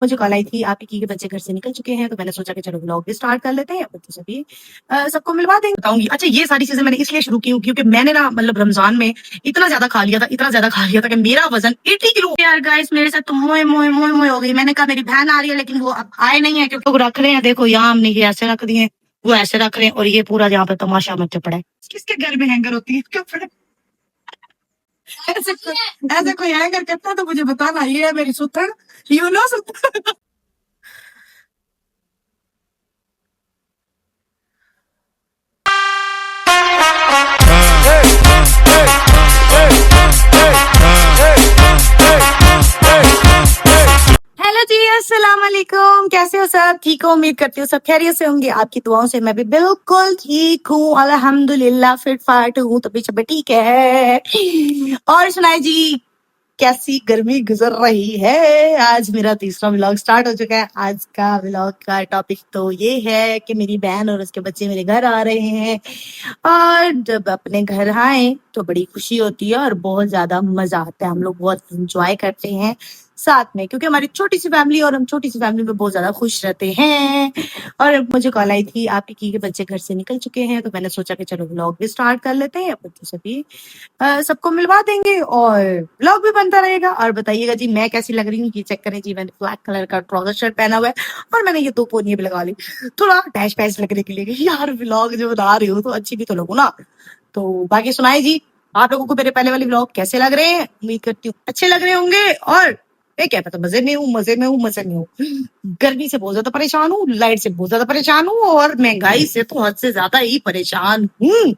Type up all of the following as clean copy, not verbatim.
मुझे कॉल आई थी आपकी की बच्चे घर से निकल चुके हैं, तो मैंने सोचा कि चलो व्लॉग भी स्टार्ट कर लेते हैं। बच्चे सभी सबको मिलवा देंगे, बताऊंगी। अच्छा, ये सारी चीजें मैंने इसलिए शुरू की क्योंकि मैंने ना मतलब रमजान में इतना ज्यादा खा लिया था, इतना ज्यादा खा लिया था कि मेरा वजन 80 किलो। यार गाइस, मेरे साथ तो मोए मोए मोए मोए हो गई। मैंने कहा मेरी बहन आ रही है, लेकिन वो अब आए नहीं है क्योंकि लोग रख रहे हैं। देखो यहाँ हमने ये ऐसे रख दिए, वो ऐसे रख रहे हैं, और ये पूरा यहाँ पे तमाशा मचा पड़ा है। किसके घर में हैंगर होती है कपड़े? ऐसे ऐसे कोई हैंगर करता है तो मुझे बताना। ये है मेरी सुथड़, यू नो सुथड़। हेलो जी, अस्सलाम वालेकुम। कैसे हो सब? ठीक हो? उम्मीद करती हूँ सब खैरियत से होंगे। आपकी दुआओं से मैं भी बिल्कुल ठीक हूँ, अल्हम्दुलिल्लाह। फिट फाट हूँ, तभी सब ठीक है। और सुनाए जी, कैसी गर्मी गुजर रही है? आज मेरा तीसरा व्लॉग स्टार्ट हो चुका है। आज का व्लॉग का टॉपिक तो ये है कि मेरी बहन और उसके बच्चे मेरे घर आ रहे हैं, और जब अपने घर आए तो बड़ी खुशी होती है और बहुत ज्यादा मजा आता है। हम लोग बहुत इंजॉय करते हैं साथ में, क्योंकि हमारी छोटी सी फैमिली और हम छोटी सी फैमिली में बहुत ज्यादा खुश रहते हैं। और मुझे कॉल आई थी आपकी की बच्चे घर से निकल चुके हैं, तो मैंने सोचा कि चलो व्लॉग भी स्टार्ट कर लेते हैं। बच्चे सभी सबको मिलवा देंगे और व्लॉग भी बनता रहेगा। और बताइएगा जी मैं कैसी लग रही हूँ। ये चेक करें जी, मैंने ब्लैक कलर का ट्राउजर शर्ट पहना हुआ है और मैंने ये 2 पोनियां भी लगा ली, थोड़ा डैश पैश लगने के लिए कि यार व्लॉग जो बना रही हूँ तो अच्छी भी तो लगू ना। तो बाकी सुनाए जी, आप लोगों को मेरे पहले वाले व्लॉग कैसे लग रहे हैं? उम्मीद करती हूँ अच्छे लग रहे होंगे। और मैं क्या पता, मजे में हूँ, मजे में हूँ, मजे में हूँ। गर्मी से बहुत ज्यादा परेशान हूँ, लाइट से बहुत ज्यादा परेशान हूँ, और महंगाई से तो हद से ज्यादा ही परेशान हूँ।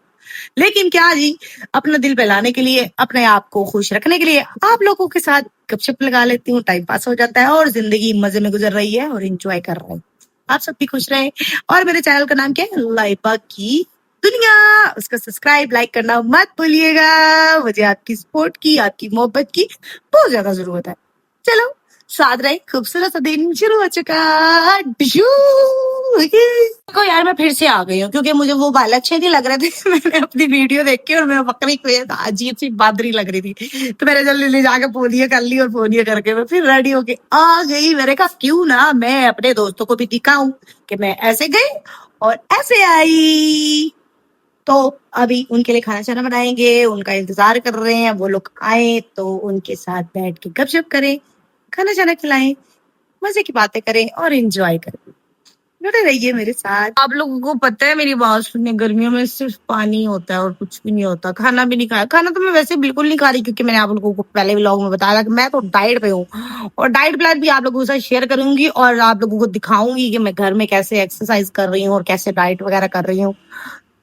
लेकिन क्या जी, अपना दिल बहलाने के लिए, अपने आप को खुश रखने के लिए आप लोगों के साथ गपशप लगा लेती हूँ। टाइम पास हो जाता है और जिंदगी मजे में गुजर रही है और एंजॉय कर रहे हैं। आप सब भी खुश रहे। और मेरे चैनल का नाम क्या है? लाइबा की दुनिया। उसको सब्सक्राइब लाइक करना मत भूलिएगा। मुझे आपकी सपोर्ट की, आपकी मोहब्बत की बहुत ज्यादा जरूरत है। चलो, साथ रहे, खूबसूरत सा दिन शुरू हो चुका। डिशू। देखो यार, मैं फिर से आ गई हूँ क्योंकि मुझे वो बाल अच्छे नहीं लग रहे थे। मैंने अपनी वीडियो देख के और मैं बकरी को अजीब सी बादरी लग रही थी, तो मैंने जल्दी ले जाके पोनिया कर ली और पोनिया करके मैं फिर रेडी होके आ गई। मैंने कहा क्यों ना मैं अपने दोस्तों को भी दिखाऊं कि मैं ऐसे गई और ऐसे आई। तो अभी उनके लिए खाना चाना बनाएंगे, उनका इंतजार कर रहे हैं। वो लोग आए तो उनके साथ बैठ के गपशप करें, खाना चाना खिलाएं, मजे की बातें करें और एंजॉय करें। जुड़े रहिए मेरे साथ। आप लोगों को पता है मेरी बात सुनने, गर्मियों में सिर्फ पानी होता है और कुछ भी नहीं होता। खाना भी नहीं खाया। खाना तो मैं वैसे बिल्कुल नहीं खा रही क्योंकि मैंने आप लोगों को पहले व्लॉग में बताया था कि मैं तो डाइट पे हूँ, और डाइट प्लान भी आप लोगों के साथ शेयर करूंगी और आप लोगों को दिखाऊंगी कि मैं घर में कैसे एक्सरसाइज कर रही हूँ और कैसे डाइट वगैरह कर रही हूँ।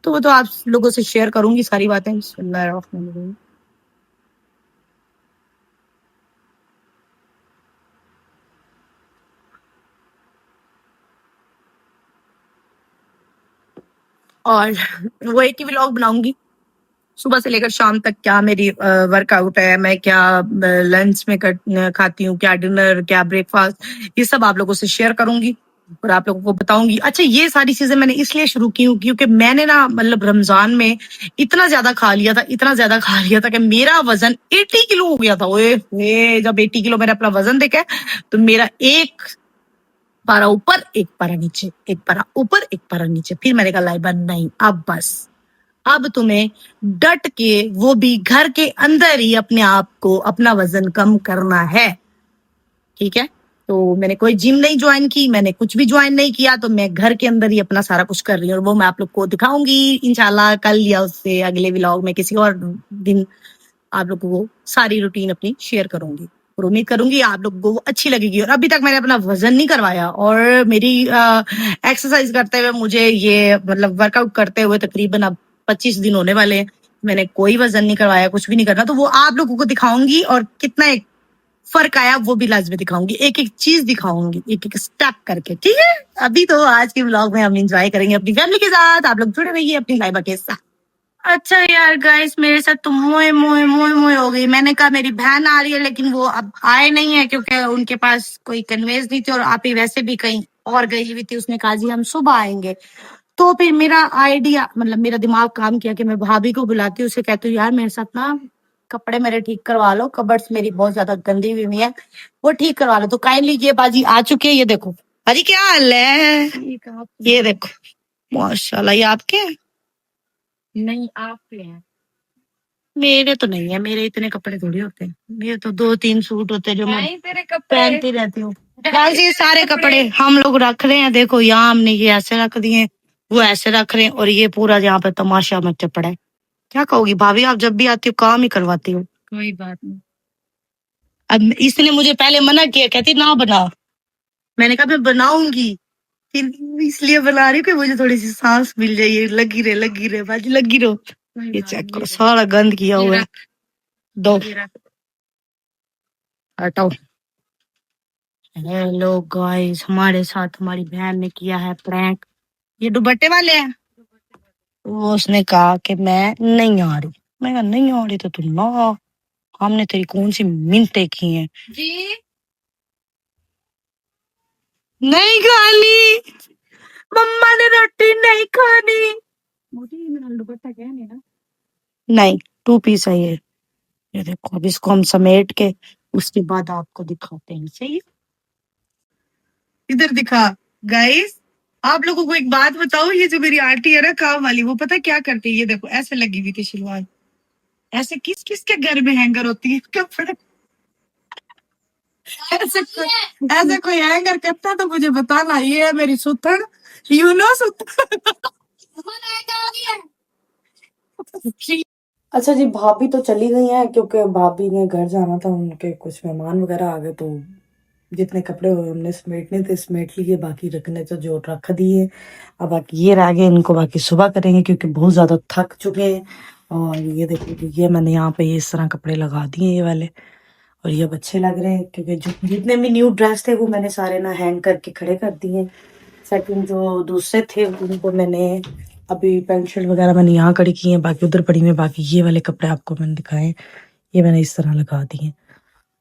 तो वो तो आप लोगों से शेयर करूंगी सारी बातें। बिस्मिल्लाहिर्रहमानिर्रहीम। और वो एक ही व्लॉग बनाऊंगी, सुबह से लेकर शाम तक क्या मेरी वर्कआउट है, मैं क्या लंच में खाती हूँ, क्या डिनर, क्या ब्रेकफास्ट, ये सब आप लोगों से शेयर करूंगी और आप लोगों को बताऊंगी। अच्छा, ये सारी चीजें मैंने इसलिए शुरू की क्योंकि मैंने ना मतलब रमजान में इतना ज्यादा खा लिया था, इतना ज्यादा खा लिया था कि मेरा वजन 80 किलो हो गया था। ओए जब 80 किलो मैंने अपना वजन देखा तो मेरा एक पारा ऊपर एक पारा नीचे, एक पारा ऊपर एक पारा नीचे। फिर मैंने कहा लाइबा नहीं, अब बस, अब तुम्हें डट के वो भी घर के अंदर ही अपने आप को, अपना वजन कम करना है। ठीक है? तो मैंने कोई जिम नहीं ज्वाइन की, मैंने कुछ भी ज्वाइन नहीं किया, तो मैं घर के अंदर ही अपना सारा कुछ कर रही हूँ और वो मैं आप लोग को दिखाऊंगी इंशाल्लाह कल या उससे अगले व्लॉग में किसी और दिन। आप लोगों को सारी रूटीन अपनी शेयर करूंगी और उम्मीद करूंगी आप लोगों को वो अच्छी लगेगी। और अभी तक मैंने अपना वजन नहीं करवाया, और मेरी एक्सरसाइज करते हुए मुझे ये मतलब वर्कआउट करते हुए तकरीबन अब 25 दिन होने वाले हैं। मैंने कोई वजन नहीं करवाया, कुछ भी नहीं करना, तो वो आप लोगों को दिखाऊंगी और कितना एक फर्क आया वो भी लाजमी दिखाऊंगी। एक एक चीज दिखाऊंगी, एक एक स्टेप करके। ठीक है? अभी तो आज के व्लॉग में हम एंजॉय करेंगे अपनी फैमिली के साथ। आप लोग जुड़े रहिए अपनी लाइबा के साथ। अच्छा यार गाइस, मेरे साथ तो मोए मोए मोए मोए हो गई। मैंने कहा मेरी बहन आ रही है, लेकिन वो अब आए नहीं है क्योंकि उनके पास कोई कन्वेंस नहीं थी, और आप ही वैसे भी कहीं और गई हुई थी। उसने कहा जी हम सुबह आएंगे। तो फिर मेरा आइडिया मतलब मेरा दिमाग काम किया कि मैं भाभी को बुलाती हूँ, उसे कहती हूँ यार मेरे साथ ना कपड़े मेरे ठीक करवा लो, कबर्ड्स मेरी बहुत ज्यादा गंदी हुई है, वो ठीक करवा लो। तो काइंडली ये बाजी आ चुकी है, ये देखो। बाजी क्या हाल है? ये देखो, माशाल्लाह। ये आपके हैं? नहीं, आपके हैं। मेरे तो नहीं है, मेरे इतने कपड़े थोड़ी होते हैं, मेरे तो 2-3 सूट होते हैं जो मैं तेरे कपड़े पहनती रहती हूँ। गाइस ये सारे कपड़े हम लोग रख रहे हैं, देखो यहाँ हमने ये ऐसे रख दिए, वो ऐसे रख रहे हैं, और ये पूरा यहाँ पे तमाशा मचा पड़ा है। क्या कहोगी भाभी, आप जब भी आती हो काम ही करवाती हो। कोई बात नहीं। अब इसने मुझे पहले मना किया, कहती ना बना, मैंने कहा मैं बनाऊंगी, फिर इसलिए बना रही हूँ कि मुझे थोड़ी सी सांस मिल जाए, ये लगी रहे बाजी, लगी रहो। ये चेक करो, सारा गंद किया हुआ है। दो, हटाओ। हेलो गाइस, हमारे साथ हमारी बहन ने किया है प्रैंक। ये दुपट्टे वाले हैं। वो उसने कहा कि मैं नहीं आ रही, मैं कहा नहीं आ रही तो तुम ना आ, हमने तेरी कौन सी मिन्नतें की हैं। जी नहीं खानी, मम्मा ने रोटी नहीं खानी। मोटी मेरा दुपट्टा क्या है ना? नहीं, 2 पीस है ये देखो। अब इसको हम समेट के उसके बाद आपको दिखाते हैं, सही है? इधर दिखा। गाइस आप लोगों को एक बात बताओ, ये जो मेरी आंटी है ना काम वाली, वो पता क्या करती है, ये देखो ऐसे लगी हुई थी शलवार, ऐसे किस किस के घर में हैंगर होती है कपड़े, ऐसे कोई हैंगर करता तो मुझे बताना। ये है मेरी सुथन, यू नो सुथन। अच्छा जी, भाभी तो चली गई हैं क्योंकि भाभी ने घर जाना था, उनके कुछ मेहमान वगैरह आ गए, तो जितने कपड़े हुए हमने समेटने थे समेट लिए, बाकी रखने तो जो रख दिए। अब बाकी ये रह गए, इनको बाकी सुबह करेंगे क्योंकि बहुत ज़्यादा थक चुके हैं। और ये देखो, ये मैंने यहाँ पे ये इस तरह कपड़े लगा दिए ये वाले, और ये अब अच्छे लग रहे हैं क्योंकि जो जितने भी न्यू ड्रेस थे वो मैंने सारे ना हैंग करके खड़े कर दिए। सेकंड जो दूसरे थे उनको मैंने अभी पैंट शर्ट वगैरह मैंने यहाँ खड़ी की हैं, बाकी उधर पड़ी में। बाकी ये वाले कपड़े आपको मैंने दिखाए, ये मैंने इस तरह लगा दिए।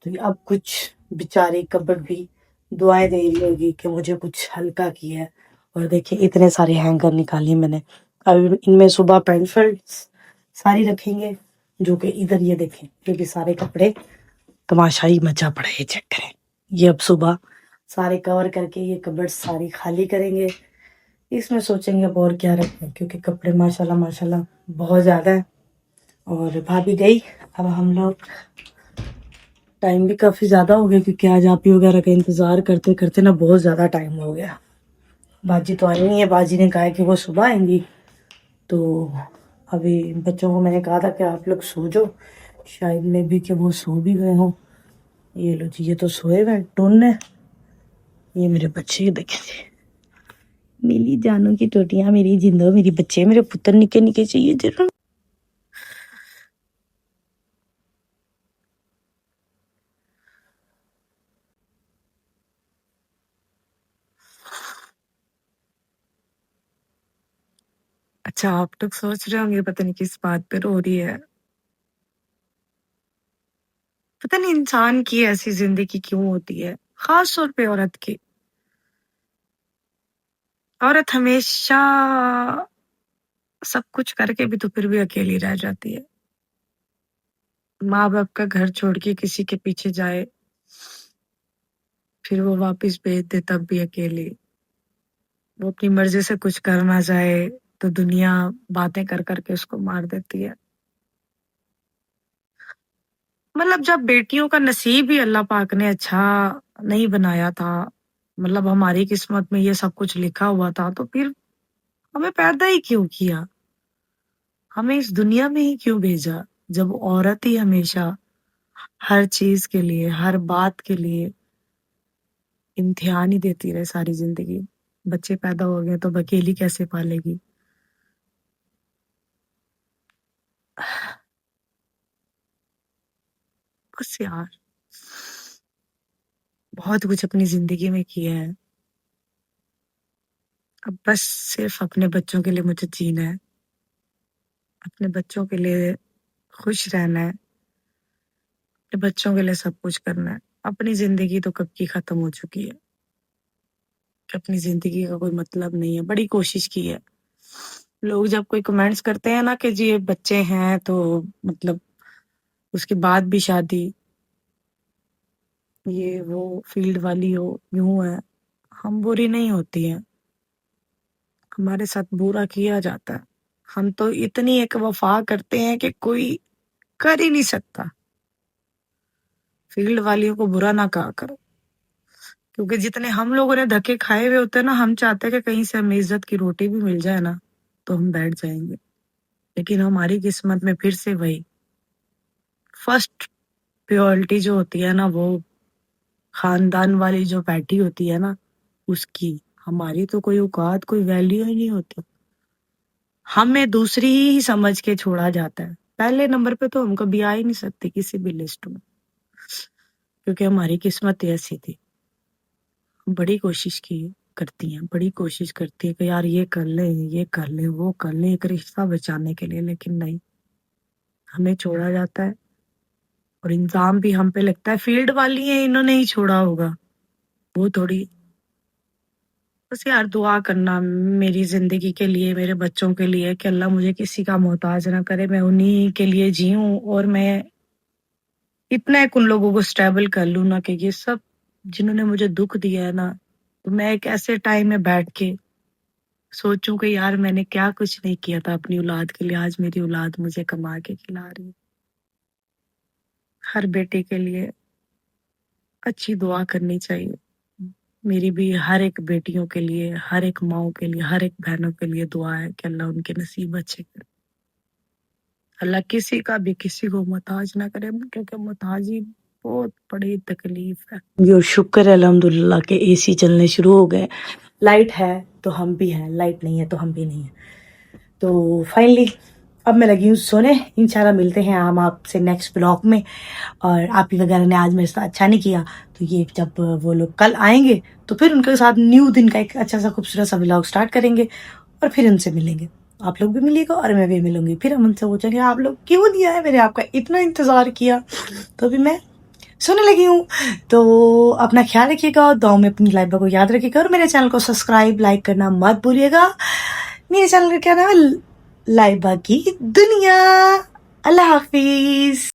तो अब कुछ बेचारी कबर्ड भी दुआएं दे रही होगी कि मुझे कुछ हल्का किया है। और देखिए इतने सारे हैंगर निकाले मैंने, अब इनमें सुबह पैंट शर्ट सारी रखेंगे, जो कि इधर ये देखें, ये भी सारे कपड़े तमाशा ही मचा पड़ा है, चेक करें। ये अब सुबह सारे कवर करके ये कबर्ड सारी खाली करेंगे, इसमें सोचेंगे अब और क्या रखें, क्योंकि कपड़े माशाल्लाह माशाल्लाह बहुत ज़्यादा है। और भाभी गई, अब हम लोग, टाइम भी काफ़ी ज़्यादा हो गया क्योंकि आज आप ही वगैरह का इंतज़ार करते करते ना बहुत ज़्यादा टाइम हो गया। बाजी तो आई नहीं है, बाजी ने कहा है कि वो सुबह आएंगी। तो अभी बच्चों को मैंने कहा था कि आप लोग सो जाओ, शायद में भी कि वो सो भी गए हों। ये लो जी, ये तो सोए हुए टोन है। ये मेरे बच्चे देखे थे, मेरी जानू की टोटियां, मेरी जिंदो, मेरी बच्चे, मेरे पुत्र निके निके चाहिए जरूर। अच्छा, आप लोग सोच रहे होंगे पता नहीं किस बात पे रो रही है। पता नहीं इंसान की ऐसी जिंदगी क्यों होती है, खास तौर पे औरत की। औरत हमेशा सब कुछ करके भी तो फिर भी अकेली रह जाती है। माँ बाप का घर छोड़ के किसी के पीछे जाए, फिर वो वापस भेज दे तब भी अकेली। वो अपनी मर्जी से कुछ करना चाहे तो दुनिया बातें कर करके उसको मार देती है। मतलब जब बेटियों का नसीब ही अल्लाह पाक ने अच्छा नहीं बनाया था, मतलब हमारी किस्मत में ये सब कुछ लिखा हुआ था, तो फिर हमें पैदा ही क्यों किया, हमें इस दुनिया में ही क्यों भेजा, जब औरत ही हमेशा हर चीज के लिए, हर बात के लिए इम्तिहान ही देती रहे सारी जिंदगी। बच्चे पैदा हो गए तो अकेली कैसे पालेगी। बस यार, बहुत कुछ अपनी जिंदगी में किया है, अब बस सिर्फ अपने बच्चों के लिए मुझे जीना है, अपने बच्चों के लिए खुश रहना है, अपने बच्चों के लिए सब कुछ करना है। अपनी जिंदगी तो कब की खत्म हो चुकी है, अपनी जिंदगी का कोई मतलब नहीं है। बड़ी कोशिश की है। लोग जब कोई कमेंट्स करते हैं ना कि जी ये बच्चे हैं तो मतलब उसके बाद भी शादी, ये वो फील्ड वाली हो, यूं है। हम बुरी नहीं होती हैं, हमारे साथ बुरा किया जाता है। हम तो इतनी एक वफा करते हैं कि कोई कर ही नहीं सकता। फील्ड वालियों को बुरा ना कहा करो, क्योंकि जितने हम लोगों ने धक्के खाए हुए होते हैं ना, हम चाहते हैं कि कहीं से हमें इज्जत की रोटी भी मिल जाए ना, तो हम बैठ जाएंगे। लेकिन हमारी किस्मत में फिर से वही फर्स्ट प्रायोरिटी जो होती है ना, वो खानदान वाली जो बैठी होती है ना, उसकी। हमारी तो कोई औकात, कोई वैल्यू ही नहीं होती। हमें दूसरी ही समझ के छोड़ा जाता है। पहले नंबर पे तो हम कभी आ ही नहीं सकते किसी भी लिस्ट में, क्योंकि हमारी किस्मत ही ऐसी थी। हम बड़ी कोशिश की करती हैं, बड़ी कोशिश करती है कि यार ये कर ले, ये कर ले, वो कर ले, एक रिश्ता बचाने के लिए, लेकिन नहीं, हमें छोड़ा जाता है और इंजाम भी हम पे लगता है। फील्ड वाली है, इन्होंने ही छोड़ा होगा, वो थोड़ी। बस यार दुआ करना मेरी जिंदगी के लिए, मेरे बच्चों के लिए, कि अल्लाह मुझे किसी का मोहताज ना करे, मैं उन्हीं के लिए जीऊं और मैं इतना एक उन लोगों को स्टेबल कर लूं ना, कि ये सब जिन्होंने मुझे दुख दिया है ना, तो मैं एक ऐसे टाइम में बैठ के सोचूं कि यार मैंने क्या कुछ नहीं किया था अपनी औलाद के लिए, आज मेरी औलाद मुझे कमा के खिला रही है। हर बेटे के लिए अच्छी दुआ करनी चाहिए। मेरी भी हर एक बेटियों के लिए, हर एक माओ के लिए, हर एक बहनों के लिए दुआ है कि अल्लाह उनके नसीब अच्छे करे। अल्लाह किसी का भी किसी को मोहताज ना करे, क्योंकि मोहताजी बहुत बड़ी तकलीफ है। यो शुक्र है अल्हम्दुलिल्लाह के एसी चलने शुरू हो गए। लाइट है तो हम भी हैं, लाइट नहीं है तो हम भी नहीं है। तो फाइनली अब मैं लगी हूँ सोने। इंशाल्लाह मिलते हैं हम आपसे नेक्स्ट ब्लॉग में। और आप ही वगैरह ने आज मेरे साथ अच्छा नहीं किया, तो ये जब वो लोग कल आएंगे तो फिर उनके साथ न्यू दिन का एक अच्छा सा खूबसूरत सा ब्लॉग स्टार्ट करेंगे और फिर उनसे मिलेंगे। आप लोग भी मिलिएगा और मैं भी मिलूंगी। फिर हम उनसे पूछेंगे आप लोग क्यों दिया है, मैंने आपका इतना इंतजार किया। तो अभी मैं सोने लगी हूँ। तो अपना ख्याल रखिएगा, दुआ में अपनी लाइफ को याद रखिएगा और मेरे चैनल को सब्सक्राइब लाइक करना मत भूलिएगा। मेरे चैनल का क्या नाम है, लाइबा की दुनिया। अल्लाह हाफिज।